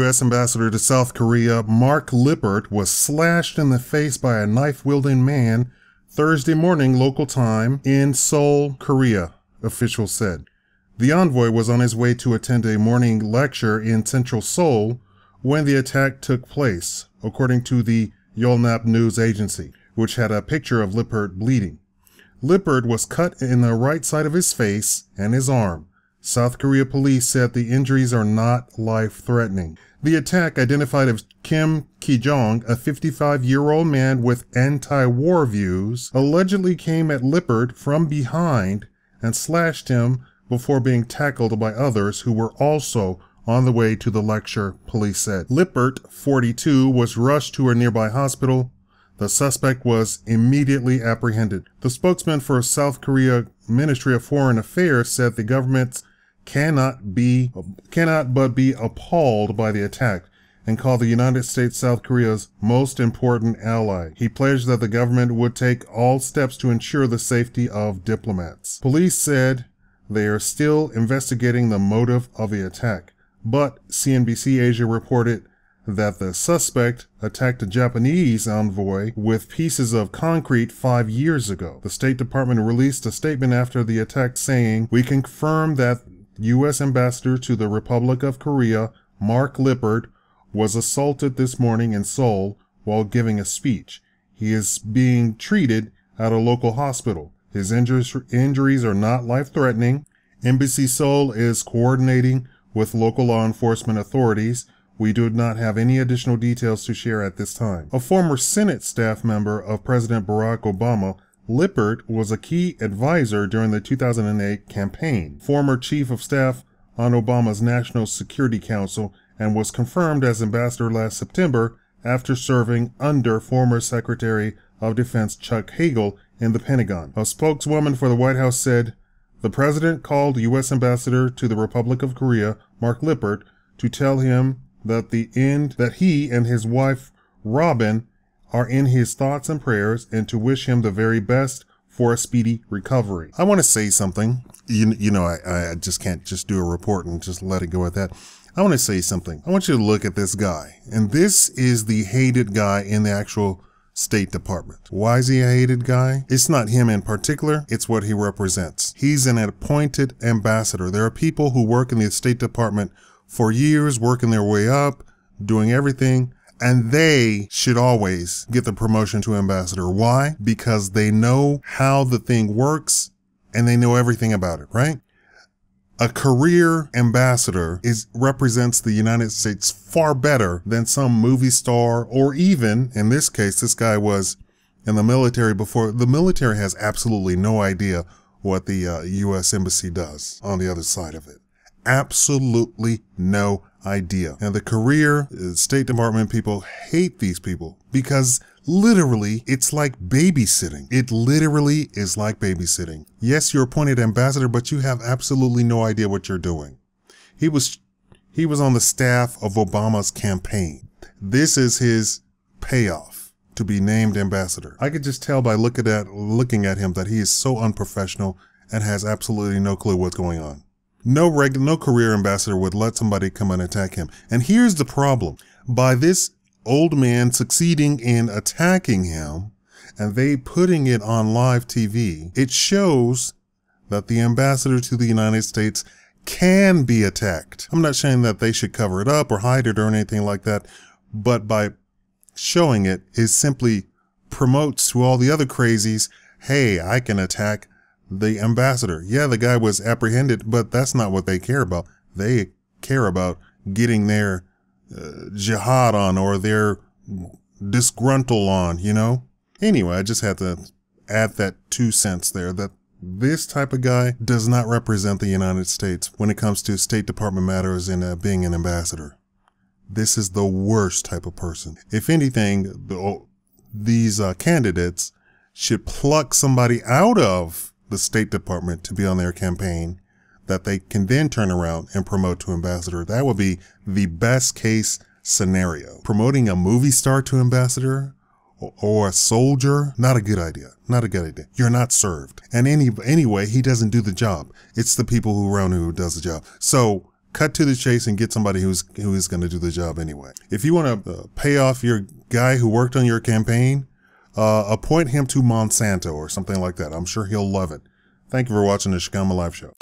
U.S. ambassador to South Korea, Mark Lippert, was slashed in the face by a knife-wielding man Thursday morning local time in Seoul, Korea, officials said. The envoy was on his way to attend a morning lecture in central Seoul when the attack took place, according to the Yonhap news agency, which had a picture of Lippert bleeding. Lippert was cut in the right side of his face and his arm. South Korea police said the injuries are not life-threatening. The attack, identified as Kim Ki-jong, a 55-year-old man with anti-war views, allegedly came at Lippert from behind and slashed him before being tackled by others who were also on the way to the lecture, police said. Lippert, 42, was rushed to a nearby hospital. The suspect was immediately apprehended. The spokesman for South Korea Ministry of Foreign Affairs said the government cannot but be appalled by the attack and called the United States South Korea's most important ally. He pledged that the government would take all steps to ensure the safety of diplomats. Police said they are still investigating the motive of the attack, but CNBC Asia reported that the suspect attacked a Japanese envoy with pieces of concrete 5 years ago. The State Department released a statement after the attack saying, "We confirm that U.S. Ambassador to the Republic of Korea, Mark Lippert, was assaulted this morning in Seoul while giving a speech. He is being treated at a local hospital. His injuries are not life-threatening. Embassy Seoul is coordinating with local law enforcement authorities. We do not have any additional details to share at this time." A former Senate staff member of President Barack Obama, Lippert was a key advisor during the 2008 campaign, former chief of staff on Obama's National Security Council, and was confirmed as ambassador last September after serving under former Secretary of Defense Chuck Hagel in the Pentagon. A spokeswoman for the White House said, "The president called U.S. Ambassador to the Republic of Korea, Mark Lippert, to tell him that he and his wife, Robin, are in his thoughts and prayers, and to wish him the very best for a speedy recovery." I want to say something. I just can't just do a report and just let it go at that. I want to say something. I want you to look at this guy. And this is the hated guy in the actual State Department. Why is he a hated guy? It's not him in particular. It's what he represents. He's an appointed ambassador. There are people who work in the State Department for years, working their way up, doing everything, and they should always get the promotion to ambassador. Why? Because they know how the thing works and they know everything about it, right? A career ambassador represents the United States far better than some movie star, or even, in this case, this guy was in the military before. The military has absolutely no idea what the U.S. Embassy does on the other side of it. Absolutely no idea. And the career State Department people hate these people because literally it's like babysitting. It literally is like babysitting. Yes, you're appointed ambassador, but you have absolutely no idea what you're doing. He was on the staff of Obama's campaign. This is his payoff to be named ambassador. I could just tell by looking at him that he is so unprofessional and has absolutely no clue what's going on. No career ambassador would let somebody come and attack him. And here's the problem. By this old man succeeding in attacking him and they putting it on live TV, it shows that the ambassador to the United States can be attacked. I'm not saying that they should cover it up or hide it or anything like that, but by showing it, it simply promotes to all the other crazies, hey, I can attack the ambassador. Yeah, the guy was apprehended, but that's not what they care about. They care about getting their jihad on or their disgruntle on, Anyway, I just had to add that 2 cents there, that this type of guy does not represent the United States when it comes to State Department matters and being an ambassador. This is the worst type of person. If anything, these candidates should pluck somebody out of the State Department to be on their campaign that they can then turn around and promote to ambassador. That would be the best case scenario. Promoting a movie star to ambassador or a soldier, not a good idea. Not a good idea. You're not served. And anyway, he doesn't do the job. It's the people around him who does the job. So cut to the chase and get somebody who is going to do the job anyway. If you want to pay off your guy who worked on your campaign, appoint him to Monsanto or something like that. I'm sure he'll love it. Thank you for watching the Shikama Live Show.